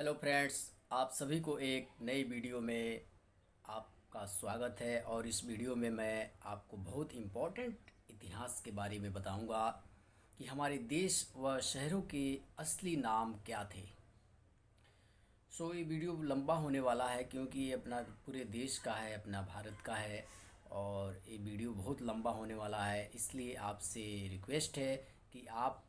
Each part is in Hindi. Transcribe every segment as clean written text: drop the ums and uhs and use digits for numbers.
हेलो फ्रेंड्स, आप सभी को एक नई वीडियो में आपका स्वागत है। और इस वीडियो में मैं आपको बहुत इम्पोर्टेंट इतिहास के बारे में बताऊंगा कि हमारे देश व शहरों के असली नाम क्या थे। ये वीडियो लंबा होने वाला है क्योंकि ये अपना पूरे देश का है, अपना भारत का है। और ये वीडियो बहुत लंबा होने वाला है, इसलिए आपसे रिक्वेस्ट है कि आप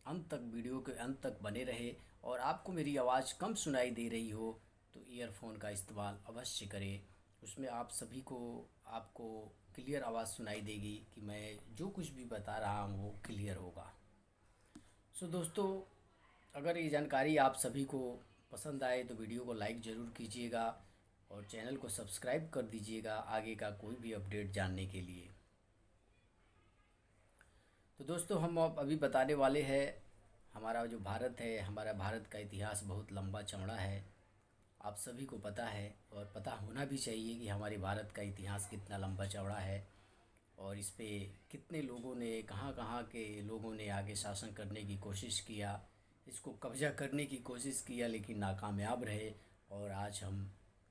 अंत तक, वीडियो के अंत तक बने रहे। और आपको मेरी आवाज़ कम सुनाई दे रही हो तो ईयरफोन का इस्तेमाल अवश्य करें। उसमें आप सभी को, आपको क्लियर आवाज़ सुनाई देगी कि मैं जो कुछ भी बता रहा हूँ वो क्लियर होगा। दोस्तों, अगर ये जानकारी आप सभी को पसंद आए तो वीडियो को लाइक ज़रूर कीजिएगा और चैनल को सब्सक्राइब कर दीजिएगा आगे का कोई भी अपडेट जानने के लिए। तो दोस्तों, हम अब अभी बताने वाले हैं हमारा जो भारत है। हमारा भारत का इतिहास बहुत लंबा चौड़ा है, आप सभी को पता है और पता होना भी चाहिए कि हमारे भारत का इतिहास कितना लंबा चौड़ा है और इस पे कितने लोगों ने, कहाँ कहाँ के लोगों ने आगे शासन करने की कोशिश किया, इसको कब्जा करने की कोशिश किया लेकिन नाकामयाब रहे। और आज हम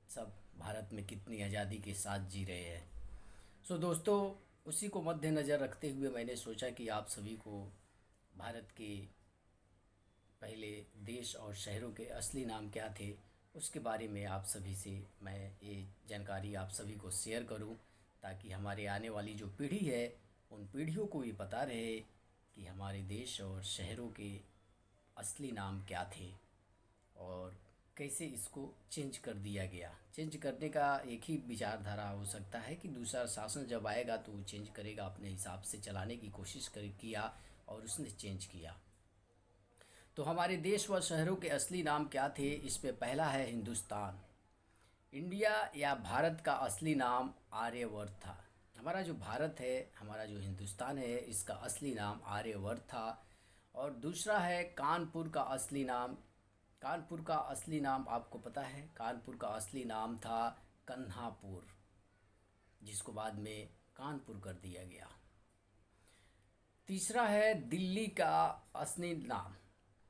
सब भारत में कितनी आज़ादी के साथ जी रहे हैं। दोस्तों, उसी को मद्देनज़र रखते हुए मैंने सोचा कि आप सभी को भारत के पहले देश और शहरों के असली नाम क्या थे उसके बारे में आप सभी से मैं ये जानकारी आप सभी को शेयर करूं, ताकि हमारे आने वाली जो पीढ़ी है उन पीढ़ियों को भी पता रहे कि हमारे देश और शहरों के असली नाम क्या थे और कैसे इसको चेंज कर दिया गया। चेंज करने का एक ही विचारधारा हो सकता है कि दूसरा शासन जब आएगा तो वो चेंज करेगा, अपने हिसाब से चलाने की कोशिश किया और उसने चेंज किया। तो हमारे देश व शहरों के असली नाम क्या थे, इस पे पहला है हिंदुस्तान। इंडिया या भारत का असली नाम आर्यवर्त था। हमारा जो भारत है, हमारा जो हिंदुस्तान है, इसका असली नाम आर्यवर्त था। और दूसरा है कानपुर का असली नाम। कानपुर का असली नाम आपको पता है, कानपुर का असली नाम था कन्हापुर, जिसको बाद में कानपुर कर दिया गया। तीसरा है दिल्ली का असली नाम।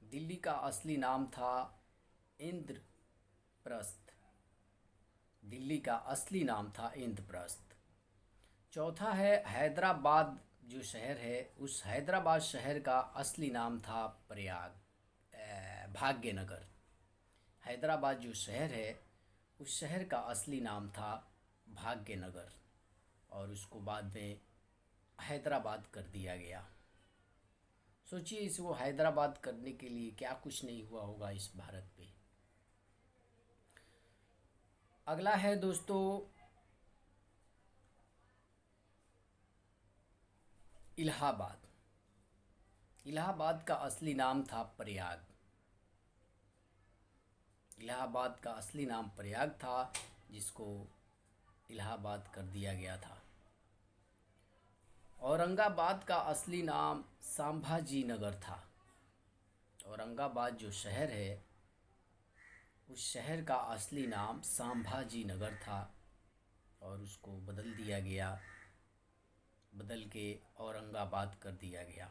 दिल्ली का असली नाम था इंद्रप्रस्थ। दिल्ली का असली नाम था इंद्रप्रस्थ। चौथा है हैदराबाद, जो शहर है, उस हैदराबाद शहर का असली नाम था भाग्यनगर। हैदराबाद जो शहर है, उस शहर का असली नाम था भाग्यनगर और उसको बाद में हैदराबाद कर दिया गया। सोचिए, इसको हैदराबाद करने के लिए क्या कुछ नहीं हुआ होगा इस भारत पे। अगला है दोस्तों इलाहाबाद। इलाहाबाद का असली नाम था प्रयाग। इलाहाबाद का असली नाम प्रयाग था, जिसको इलाहाबाद कर दिया गया था। औरंगाबाद का असली नाम संभाजी नगर था। औरंगाबाद जो शहर है, उस शहर का असली नाम संभाजी नगर था और उसको बदल दिया गया, बदल के औरंगाबाद कर दिया गया।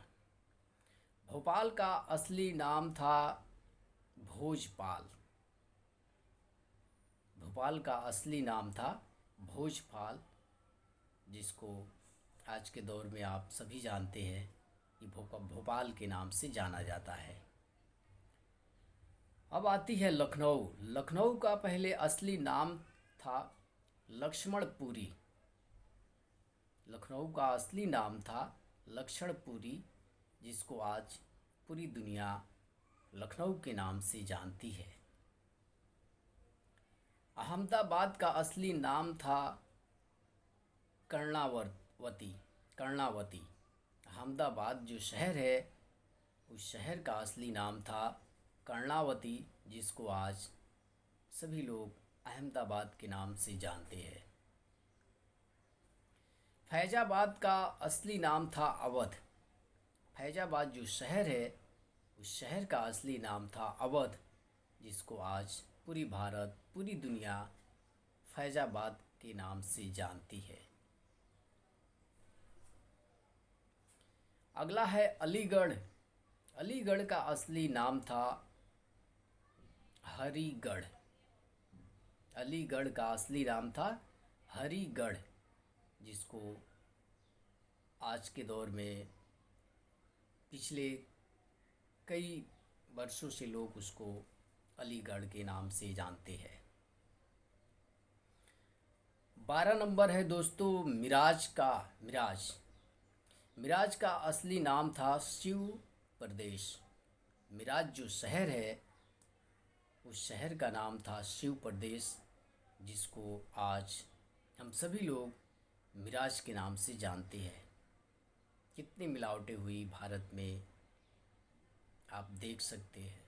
भोपाल का असली नाम था भोजपाल। भोपाल का असली नाम था भोजपाल, जिसको आज के दौर में आप सभी जानते हैं कि भोपाल के नाम से जाना जाता है। अब आती है लखनऊ। लखनऊ का पहले असली नाम था लक्ष्मणपुरी। लखनऊ का असली नाम था लक्ष्मणपुरी, जिसको आज पूरी दुनिया लखनऊ के नाम से जानती है। अहमदाबाद का असली नाम था कर्णावती। कर्णावती। अहमदाबाद जो शहर है, उस शहर का असली नाम था कर्णावती, जिसको आज सभी लोग अहमदाबाद के नाम से जानते हैं। फैज़ाबाद का असली नाम था अवध। फैज़ाबाद जो शहर है, उस शहर का असली नाम था अवध, जिसको आज पूरी भारत, पूरी दुनिया फैज़ाबाद के नाम से जानती है। अगला है अलीगढ़। अलीगढ़ का असली नाम था हरिगढ़। अलीगढ़ का असली नाम था हरिगढ़, जिसको आज के दौर में पिछले कई वर्षों से लोग उसको अलीगढ़ के नाम से जानते हैं। 12 नंबर है दोस्तों मिराज का। मिराज। मिराज का असली नाम था शिव प्रदेश। मिराज जो शहर है उस शहर का नाम था शिव प्रदेश, जिसको आज हम सभी लोग मिराज के नाम से जानते हैं। कितनी मिलावटें हुई भारत में, आप देख सकते हैं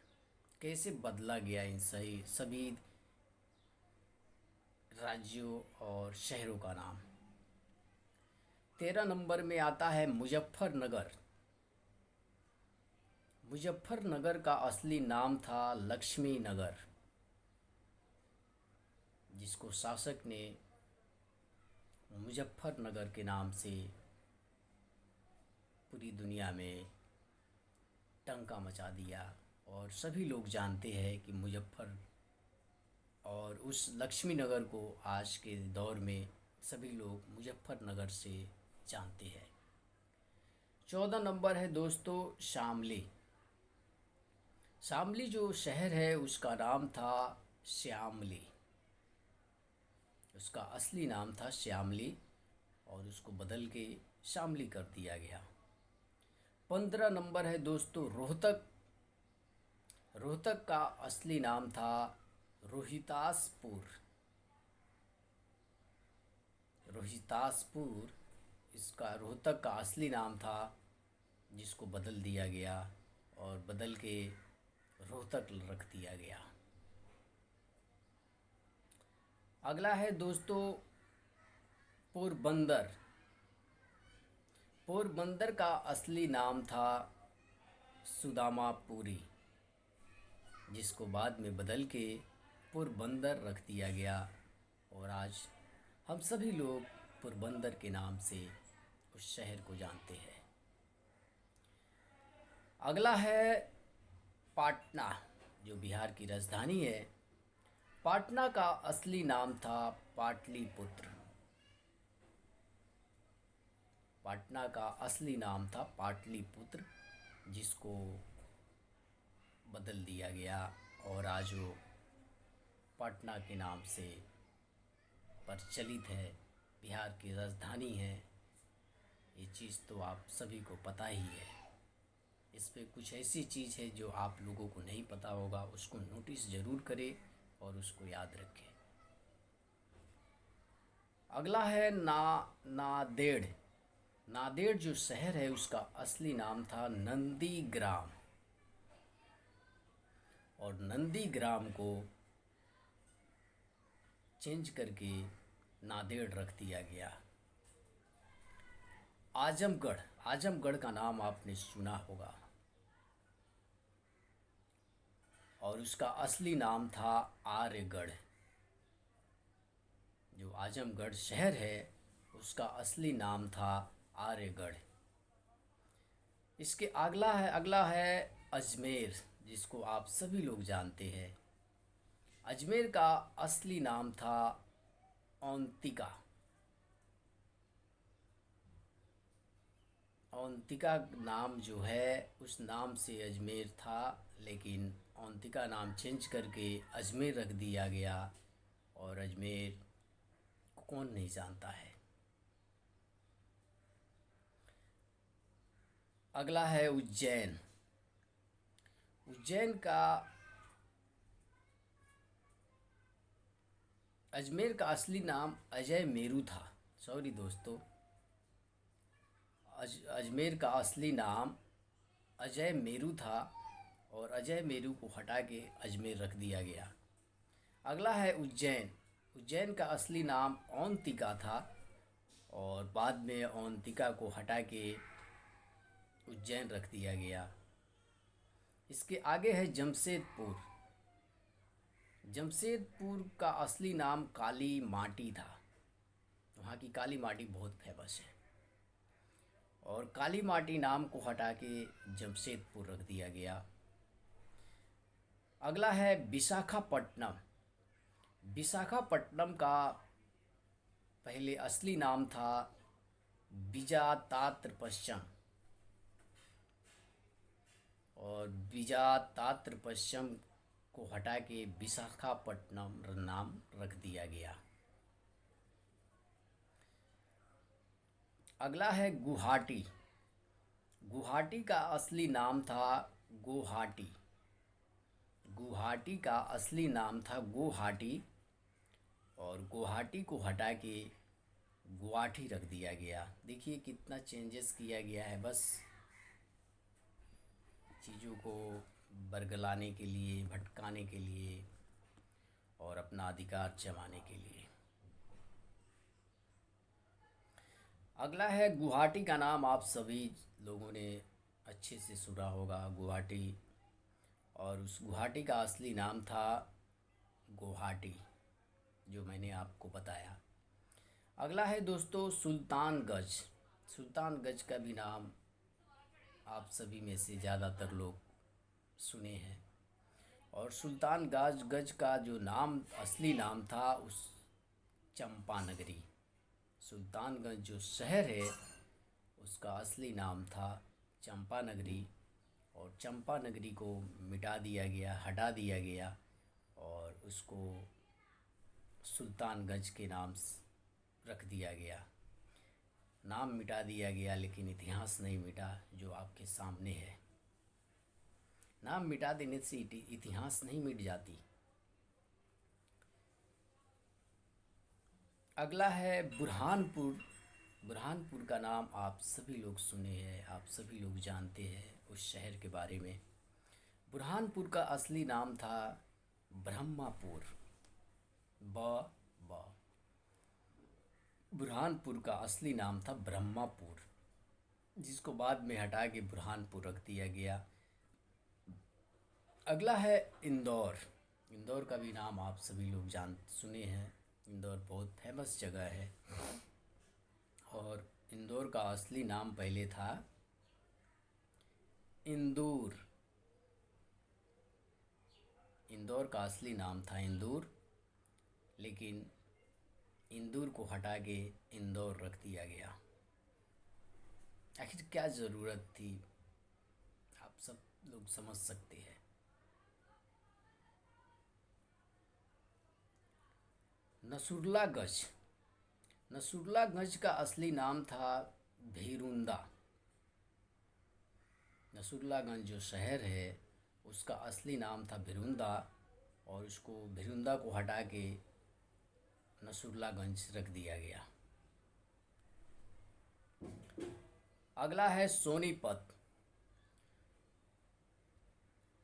कैसे बदला गया इन सभी राज्यों और शहरों का नाम। 13 नंबर में आता है मुजफ्फरनगर। मुजफ्फरनगर का असली नाम था लक्ष्मी नगर, जिसको शासक ने मुजफ्फरनगर के नाम से पूरी दुनिया में टंका मचा दिया। और सभी लोग जानते हैं कि मुजफ्फर और उस लक्ष्मी नगर को आज के दौर में सभी लोग मुजफ्फरनगर से जानते हैं। 14 नंबर है दोस्तों शामली। शामली जो शहर है उसका नाम था श्यामली। उसका असली नाम था श्यामली और उसको बदल के शामली कर दिया गया। 15 नंबर है दोस्तों रोहतक। रोहतक का असली नाम था रोहितासपुर। रोहितासपुर इसका रोहतक का असली नाम था, जिसको बदल दिया गया और बदल के रोहतक रख दिया गया। अगला है दोस्तों पोरबंदर। पोरबंदर का असली नाम था सुदामापुरी, जिसको बाद में बदल के पोरबंदर रख दिया गया और आज हम सभी लोग पोरबंदर के नाम से उस शहर को जानते हैं। अगला है पाटना, जो बिहार की राजधानी है। पाटना का असली नाम था पाटलिपुत्र। पाटना का असली नाम था पाटलिपुत्र, जिसको बदल दिया गया और आज वो पटना के नाम से प्रचलित है, बिहार की राजधानी है। ये चीज़ तो आप सभी को पता ही है। इस पे कुछ ऐसी चीज़ है जो आप लोगों को नहीं पता होगा, उसको नोटिस ज़रूर करें और उसको याद रखें। अगला है नादेड़। नादेड़ जो शहर है उसका असली नाम था नंदीग्राम और नंदीग्राम को चेंज करके नादेड़ रख दिया गया। आजमगढ़। आजमगढ़ का नाम आपने सुना होगा और उसका असली नाम था आर्यगढ़। जो आजमगढ़ शहर है उसका असली नाम था आर्यगढ़। इसके अगला है अजमेर, जिसको आप सभी लोग जानते हैं। अजमेर का असली नाम था औंतिका। औंतिका नाम जो है उस नाम से अजमेर था, लेकिन औंतिका नाम चेंज करके अजमेर रख दिया गया और अजमेर को कौन नहीं जानता है। अगला है उज्जैन। उज्जैन का अजमेर का असली नाम अजय मेरू था। सॉरी दोस्तों, अजमेर का असली नाम अजय मेरू था और अजय मेरू को हटा के अजमेर रख दिया गया। अगला है उज्जैन। उज्जैन का असली नाम औंतिका था और बाद में औंतिका को हटा के उज्जैन रख दिया गया। इसके आगे है जमशेदपुर। जमशेदपुर का असली नाम काली माटी था। वहाँ की काली माटी बहुत फेमस है और काली माटी नाम को हटा के जमशेदपुर रख दिया गया। अगला है विशाखापट्टनम। विशाखापट्टनम का पहले असली नाम था विजातात्र और विजातात्र को हटा के विशाखापट्टनम नाम रख दिया गया। अगला है गुवाहाटी। गुवाहाटी का असली नाम था गुवाहाटी। गुवाहाटी का असली नाम था गुवाहाटी और गुवाहाटी को हटा के गुवाहाटी रख दिया गया। देखिए कितना चेंजेस किया गया है, बस चीज़ों को बरगलाने के लिए, भटकाने के लिए और अपना अधिकार जमाने के लिए। अगला है गुवाहाटी का नाम आप सभी लोगों ने अच्छे से सुना होगा, गुवाहाटी। और उस गुवाहाटी का असली नाम था गुवाहाटी, जो मैंने आपको बताया। अगला है दोस्तों सुल्तानगंज। सुल्तानगंज का भी नाम आप सभी में से ज़्यादातर लोग सुने हैं। और सुल्तानगंज का जो नाम असली नाम था उस चंपानगरी। सुल्तानगंज जो शहर है उसका असली नाम था चंपानगरी और चंपानगरी को मिटा दिया गया, हटा दिया गया और उसको सुल्तानगंज के नाम रख दिया गया। नाम मिटा दिया गया लेकिन इतिहास नहीं मिटा, जो आपके सामने है। नाम मिटा देने से इतिहास नहीं मिट जाती। अगला है बुरहानपुर। बुरहानपुर का नाम आप सभी लोग सुने हैं, आप सभी लोग जानते हैं उस शहर के बारे में। बुरहानपुर का असली नाम था ब्रह्मापुर। ब बुरहानपुर का असली नाम था ब्रह्मापुर, जिसको बाद में हटा के बुरहानपुर रख दिया गया। अगला है इंदौर। इंदौर का भी नाम आप सभी लोग सुने हैं। इंदौर बहुत फेमस जगह है और इंदौर का असली नाम पहले था इंदौर। इंदौर का असली नाम था इंदौर, लेकिन इंदौर को हटा के इंदौर रख दिया गया। आखिर क्या ज़रूरत थी, आप सब लोग समझ सकते हैं। नसरुल्लागंज। नसरुल्लागंज का असली नाम था भीरुंदा। नसरुल्लागंज जो शहर है उसका असली नाम था भीरुंदा और उसको भीरुंदा को हटा के नसरुल्लागंज रख दिया गया। अगला है सोनीपत।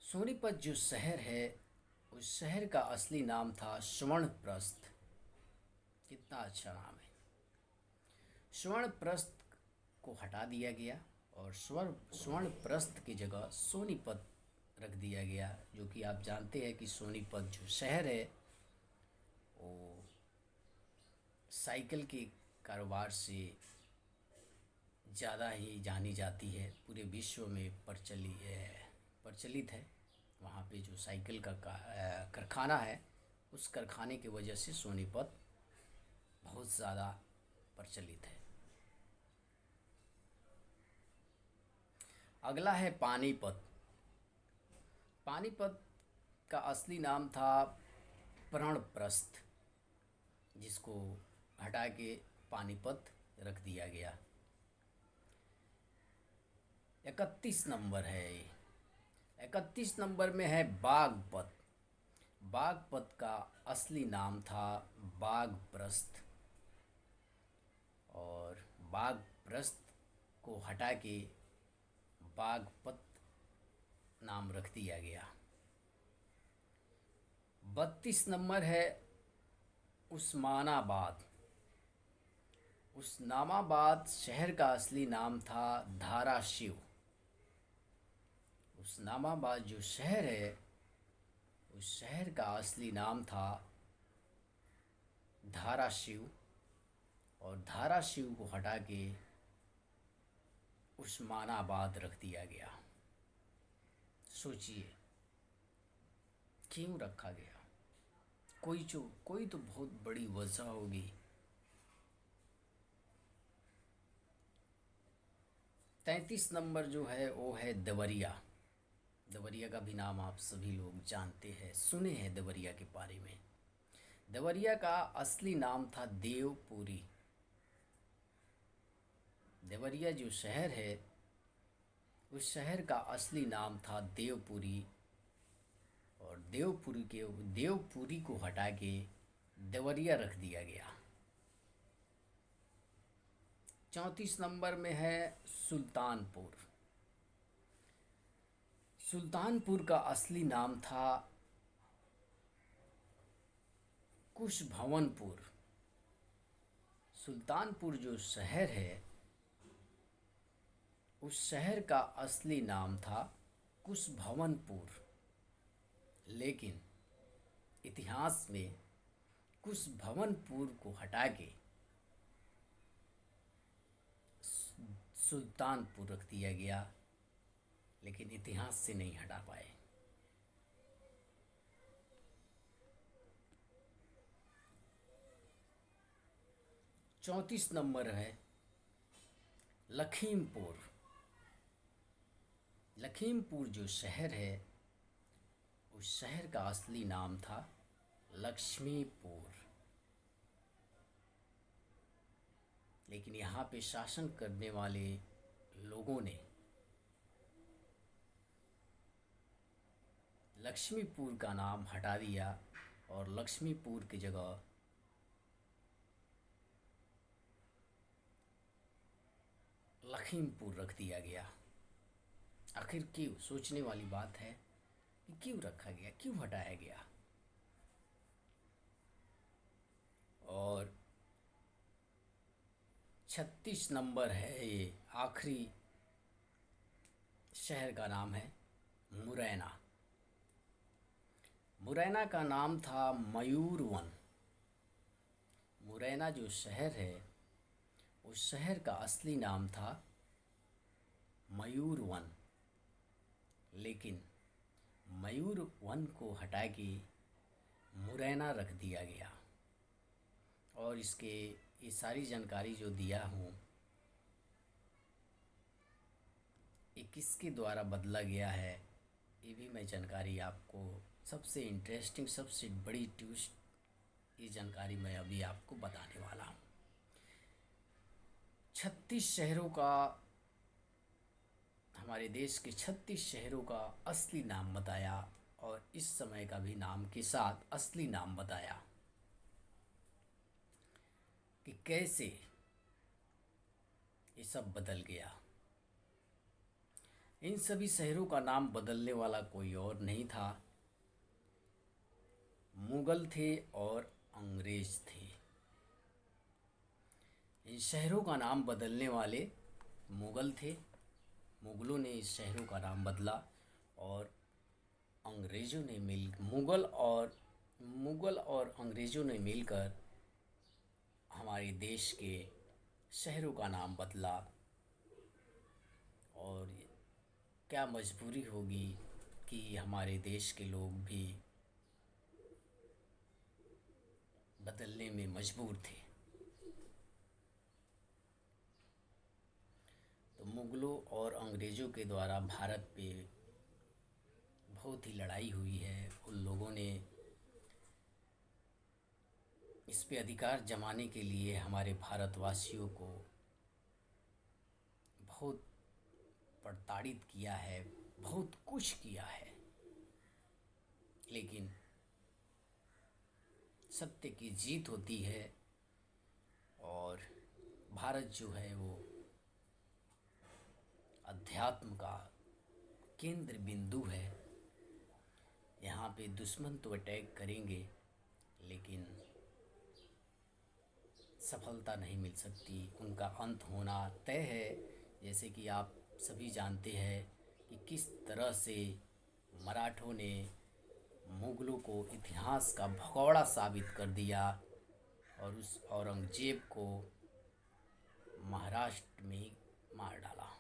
सोनीपत जो शहर है उस शहर का असली नाम था स्वर्णप्रस्थ। कितना अच्छा नाम है। स्वर्णप्रस्थ को हटा दिया गया और स्वर्णप्रस्थ की जगह सोनीपत रख दिया गया, जो कि आप जानते हैं कि सोनीपत जो शहर है वो साइकिल के कारोबार से ज़्यादा ही जानी जाती है, पूरे विश्व में प्रचलित है। वहाँ पे जो साइकिल का कारखाना है उस कारखाने की वजह से सोनीपत बहुत ज़्यादा प्रचलित है। अगला है पानीपत। पानीपत का असली नाम था प्रणप्रस्थ, जिसको हटा के पानीपत रख दिया गया। 31 नंबर है। 31 नंबर में है बागपत। बागपत का असली नाम था बागप्रस्थ और बागप्रस्थ को हटा के बागपत नाम रख दिया गया। 32 नंबर है उस्मानाबाद। उस्मानाबाद शहर का असली नाम था धाराशिव। उस्मानाबाद जो शहर है उस शहर का असली नाम था धाराशिव और धाराशिव को हटा के उस्मानाबाद रख दिया गया। सोचिए क्यों रखा गया? कोई तो बहुत बड़ी वजह होगी। 33 नंबर जो है वो है देवरिया। देवरिया का भी नाम आप सभी लोग जानते हैं, सुने हैं देवरिया के बारे में। देवरिया का असली नाम था देवपुरी। देवरिया जो शहर है, उस शहर का असली नाम था देवपुरी। और देवपुरी को हटा के देवरिया रख दिया गया। 34 नंबर में है सुल्तानपुर। सुल्तानपुर का असली नाम था कुशभवनपुर। सुल्तानपुर जो शहर है, उस शहर का असली नाम था कुशभवनपुर। लेकिन इतिहास में कुशभवनपुर को हटा के सुल्तानपुर रख दिया गया, लेकिन इतिहास से नहीं हटा पाए। चौंतीस नंबर है लखीमपुर। लखीमपुर जो शहर है, उस शहर का असली नाम था लक्ष्मीपुर। लेकिन यहाँ पे शासन करने वाले लोगों ने लक्ष्मीपुर का नाम हटा दिया और लक्ष्मीपुर की जगह लखीमपुर रख दिया गया। आखिर क्यों? सोचने वाली बात है कि क्यों रखा गया, क्यों हटाया गया। और 36 नंबर है, ये आखिरी शहर का नाम है मुरैना। मुरैना का नाम था मयूरवन। मुरैना जो शहर है, उस शहर का असली नाम था मयूरवन। लेकिन मयूरवन को हटा के मुरैना रख दिया गया। और इसके ये सारी जानकारी जो दिया हूँ, ये किसके द्वारा बदला गया है, ये भी मैं जानकारी आपको, सबसे इंटरेस्टिंग, सबसे बड़ी ट्विस्ट, ये जानकारी मैं अभी आपको बताने वाला हूँ। 36 शहरों का, हमारे देश के 36 शहरों का असली नाम बताया और इस समय का भी नाम के साथ असली नाम बताया कि कैसे ये सब बदल गया। इन सभी शहरों का नाम बदलने वाला कोई और नहीं था, मुगल थे और अंग्रेज थे। इन शहरों का नाम बदलने वाले मुगल थे। मुगलों ने इस शहरों का नाम बदला और अंग्रेज़ों ने मुगल और अंग्रेज़ों ने मिलकर हमारे देश के शहरों का नाम बदला। और क्या मजबूरी होगी कि हमारे देश के लोग भी बदलने में मजबूर थे। तो मुगलों और अंग्रेज़ों के द्वारा भारत पे बहुत ही लड़ाई हुई है। उन लोगों ने इस पे अधिकार जमाने के लिए हमारे भारतवासियों को बहुत प्रताड़ित किया है, बहुत कुछ किया है। लेकिन सत्य की जीत होती है और भारत जो है वो अध्यात्म का केंद्र बिंदु है। यहाँ पे दुश्मन तो अटैक करेंगे, लेकिन सफलता नहीं मिल सकती, उनका अंत होना तय है। जैसे कि आप सभी जानते हैं कि किस तरह से मराठों ने मुगलों को इतिहास का भगोड़ा साबित कर दिया और उस औरंगजेब को महाराष्ट्र में मार डाला।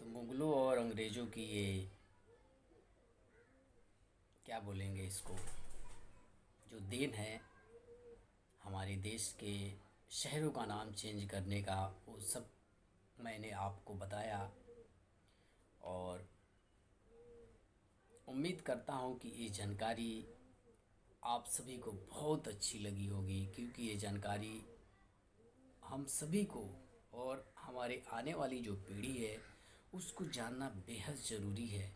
मुग़लों और अंग्रेज़ों की ये क्या बोलेंगे इसको, जो देन है हमारे देश के शहरों का नाम चेंज करने का, वो सब मैंने आपको बताया। और उम्मीद करता हूँ कि ये जानकारी आप सभी को बहुत अच्छी लगी होगी, क्योंकि ये जानकारी हम सभी को और हमारे आने वाली जो पीढ़ी है उसको जानना बेहद ज़रूरी है।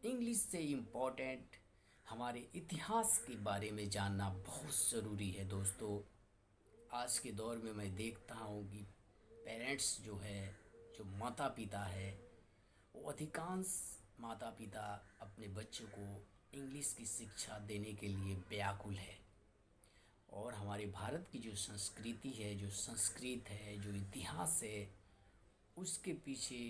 इंग्लिश से इम्पोर्टेंट हमारे इतिहास के बारे में जानना बहुत ज़रूरी है दोस्तों। आज के दौर में मैं देखता हूँ कि पेरेंट्स जो है, जो माता पिता है, वो अधिकांश माता पिता अपने बच्चों को इंग्लिश की शिक्षा देने के लिए व्याकुल है। और हमारे भारत की जो संस्कृति है, जो संस्कृत है, जो इतिहास है, उसके पीछे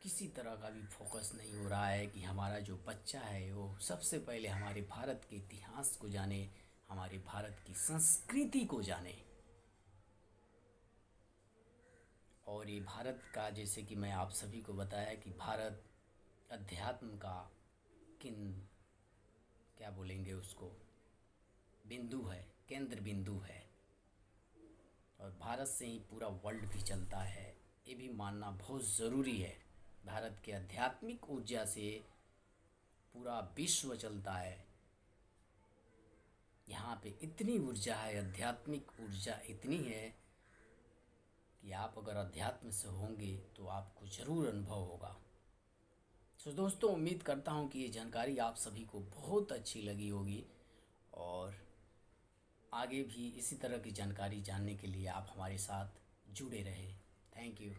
किसी तरह का भी फोकस नहीं हो रहा है कि हमारा जो बच्चा है वो सबसे पहले हमारे भारत के इतिहास को जाने, हमारे भारत की संस्कृति को जाने। और ये भारत का, जैसे कि मैं आप सभी को बताया कि भारत अध्यात्म का किन क्या बोलेंगे उसको, बिंदु है, केंद्र बिंदु है। और भारत से ही पूरा वर्ल्ड भी चलता है, ये भी मानना बहुत ज़रूरी है। भारत के आध्यात्मिक ऊर्जा से पूरा विश्व चलता है। यहाँ पे इतनी ऊर्जा है, आध्यात्मिक ऊर्जा इतनी है कि आप अगर अध्यात्म से होंगे तो आपको ज़रूर अनुभव होगा। तो दोस्तों, उम्मीद करता हूँ कि ये जानकारी आप सभी को बहुत अच्छी लगी होगी, और आगे भी इसी तरह की जानकारी जानने के लिए आप हमारे साथ जुड़े रहें। Thank you.